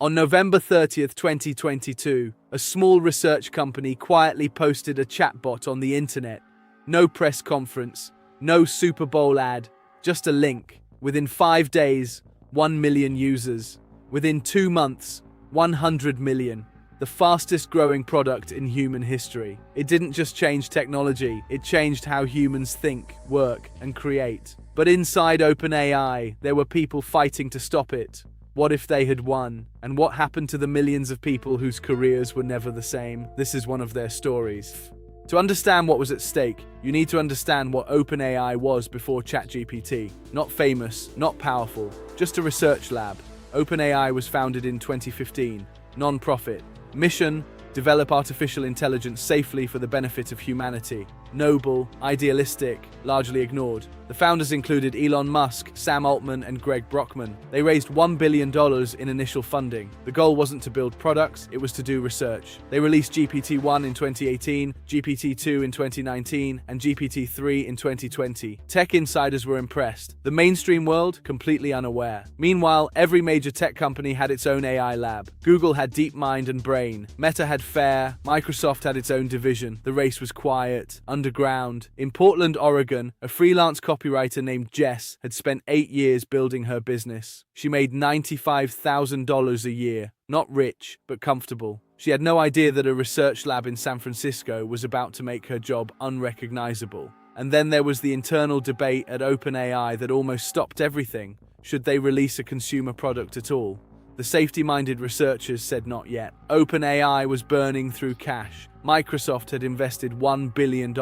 On November 30th, 2022, a small research company quietly posted a chatbot on the internet. No press conference, no Super Bowl ad, just a link. Within 5 days, 1 million users. Within 2 months, 100 million. The fastest growing product in human history. It didn't just change technology, it changed how humans think, work, and create. But inside OpenAI, there were people fighting to stop it. What if they had won? And what happened to the millions of people whose careers were never the same? This is one of their stories. To understand what was at stake, you need to understand what OpenAI was before ChatGPT. Not famous, not powerful, just a research lab. OpenAI was founded in 2015, non-profit. Mission: develop artificial intelligence safely for the benefit of humanity. Noble, idealistic, largely ignored. The founders included Elon Musk, Sam Altman, and Greg Brockman. They raised $1 billion in initial funding. The goal wasn't to build products, it was to do research. They released GPT-1 in 2018, GPT-2 in 2019, and GPT-3 in 2020. Tech insiders were impressed. The mainstream world, completely unaware. Meanwhile, every major tech company had its own AI lab. Google had DeepMind and Brain. Meta had FAIR. Microsoft had its own division. The race was quiet, underground. In Portland, Oregon, a freelance copywriter named Jess had spent 8 years building her business. She made $95,000 a year. Not rich, but comfortable. She had no idea that a research lab in San Francisco was about to make her job unrecognizable. And then there was the internal debate at OpenAI that almost stopped everything. Should they release a consumer product at all? The safety-minded researchers said not yet. OpenAI was burning through cash. Microsoft had invested $1 billion.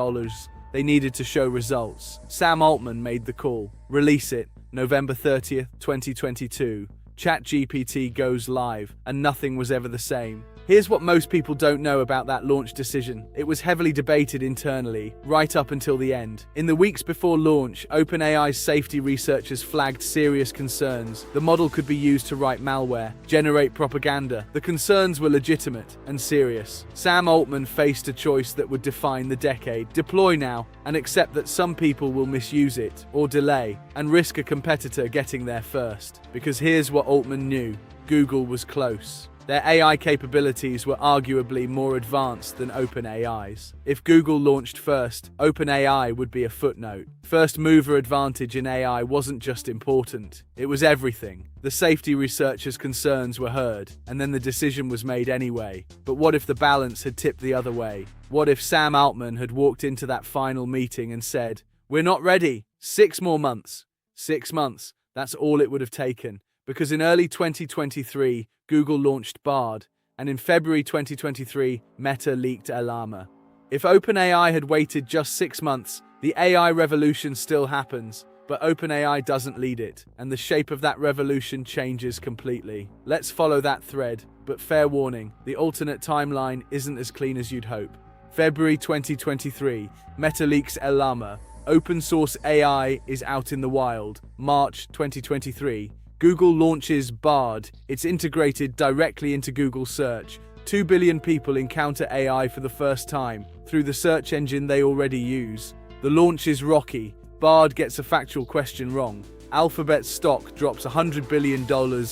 They needed to show results. Sam Altman made the call. Release it. November 30th, 2022. ChatGPT goes live, and nothing was ever the same. Here's what most people don't know about that launch decision. It was heavily debated internally, right up until the end. In the weeks before launch, OpenAI's safety researchers flagged serious concerns. The model could be used to write malware, generate propaganda. The concerns were legitimate and serious. Sam Altman faced a choice that would define the decade. Deploy now and accept that some people will misuse it, or delay, and risk a competitor getting there first. Because here's what Altman knew. Google was close. Their AI capabilities were arguably more advanced than OpenAI's. If Google launched first, OpenAI would be a footnote. First mover advantage in AI wasn't just important, it was everything. The safety researchers' concerns were heard, and then the decision was made anyway. But what if the balance had tipped the other way? What if Sam Altman had walked into that final meeting and said, "We're not ready. 6 more months." 6 months, that's all it would have taken. Because in early 2023, Google launched Bard, and in February 2023, Meta leaked Llama. If OpenAI had waited just 6 months, the AI revolution still happens, but OpenAI doesn't lead it, and the shape of that revolution changes completely. Let's follow that thread, but fair warning, the alternate timeline isn't as clean as you'd hope. February 2023, Meta leaks Llama. Open source AI is out in the wild. March 2023, Google launches Bard. It's integrated directly into Google Search. 2 billion people encounter AI for the first time through the search engine they already use. The launch is rocky. Bard gets a factual question wrong. Alphabet's stock drops $100 billion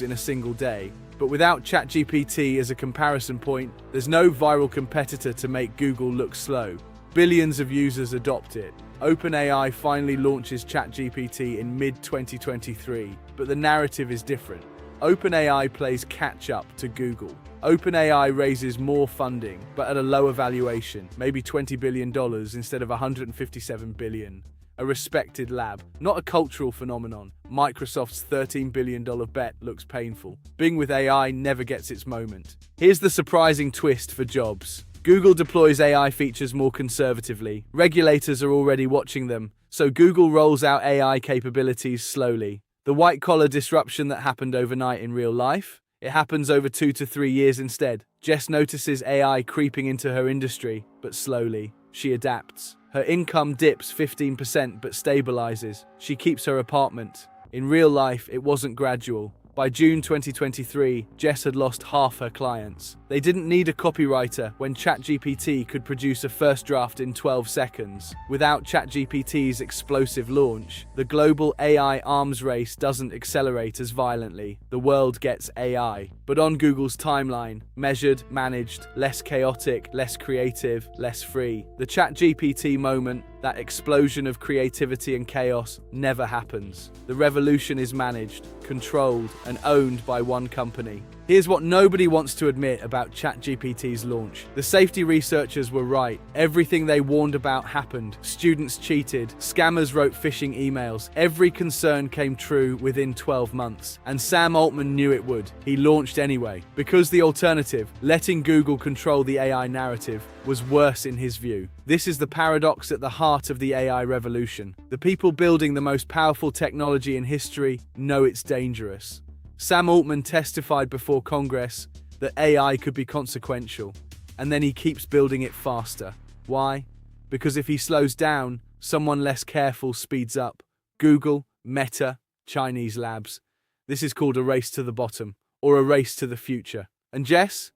in a single day. But without ChatGPT as a comparison point, there's no viral competitor to make Google look slow. Billions of users adopt it. OpenAI finally launches ChatGPT in mid-2023, but the narrative is different. OpenAI plays catch-up to Google. OpenAI raises more funding, but at a lower valuation, maybe $20 billion instead of $157 billion. A respected lab, not a cultural phenomenon. Microsoft's $13 billion bet looks painful. Bing with AI never gets its moment. Here's the surprising twist for jobs. Google deploys AI features more conservatively. Regulators are already watching them, so Google rolls out AI capabilities slowly. The white-collar disruption that happened overnight in real life, it happens over 2 to 3 years instead. Jess notices AI creeping into her industry, but slowly. She adapts. Her income dips 15% but stabilizes. She keeps her apartment. In real life, it wasn't gradual. By June 2023, Jess had lost half her clients. They didn't need a copywriter when ChatGPT could produce a first draft in 12 seconds. Without ChatGPT's explosive launch, the global AI arms race doesn't accelerate as violently. The world gets AI. But on Google's timeline, measured, managed, less chaotic, less creative, less free. The ChatGPT moment, that explosion of creativity and chaos, never happens. The revolution is managed, controlled, and owned by one company. Here's what nobody wants to admit about ChatGPT's launch. The safety researchers were right. Everything they warned about happened. Students cheated. Scammers wrote phishing emails. Every concern came true within 12 months. And Sam Altman knew it would. He launched anyway. Because the alternative, letting Google control the AI narrative, was worse in his view. This is the paradox at the heart of the AI revolution. The people building the most powerful technology in history know it's dangerous. Sam Altman testified before Congress that AI could be consequential, and then he keeps building it faster. Why? Because if he slows down, someone less careful speeds up. Google, Meta, Chinese labs. This is called a race to the bottom, or a race to the future. And Jess?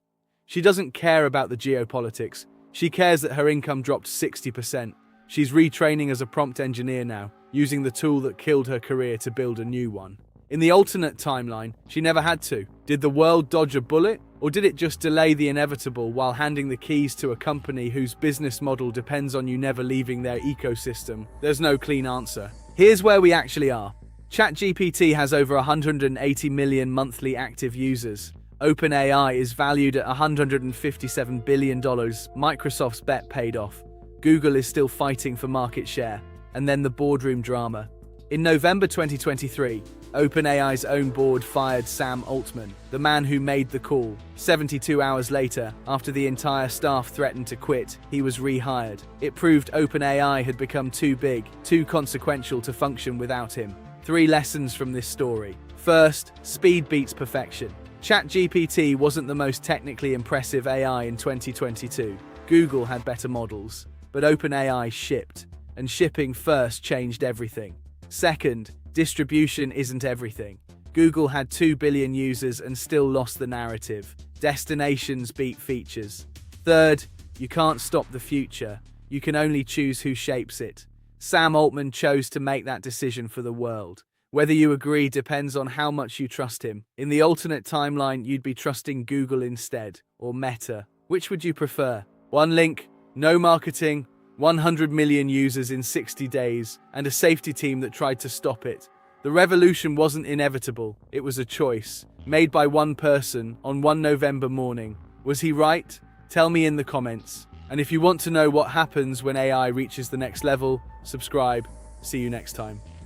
She doesn't care about the geopolitics. She cares that her income dropped 60%. She's retraining as a prompt engineer now, using the tool that killed her career to build a new one. In the alternate timeline, she never had to. Did the world dodge a bullet? Or did it just delay the inevitable while handing the keys to a company whose business model depends on you never leaving their ecosystem? There's no clean answer. Here's where we actually are. ChatGPT has over 180 million monthly active users. OpenAI is valued at $157 billion. Microsoft's bet paid off. Google is still fighting for market share. And then the boardroom drama. In November 2023, OpenAI's own board fired Sam Altman, the man who made the call. 72 hours later, after the entire staff threatened to quit, he was rehired. It proved OpenAI had become too big, too consequential to function without him. 3 lessons from this story. First, speed beats perfection. ChatGPT wasn't the most technically impressive AI in 2022. Google had better models, but OpenAI shipped, and shipping first changed everything. Second, distribution isn't everything. Google had 2 billion users and still lost the narrative. Destinations beat features. Third, you can't stop the future. You can only choose who shapes it. Sam Altman chose to make that decision for the world. Whether you agree depends on how much you trust him. In the alternate timeline, you'd be trusting Google instead, or Meta. Which would you prefer? One link, no marketing, 100 million users in 60 days, and a safety team that tried to stop it. The revolution wasn't inevitable, it was a choice, made by one person on one November morning. Was he right? Tell me in the comments. And if you want to know what happens when AI reaches the next level, subscribe. See you next time.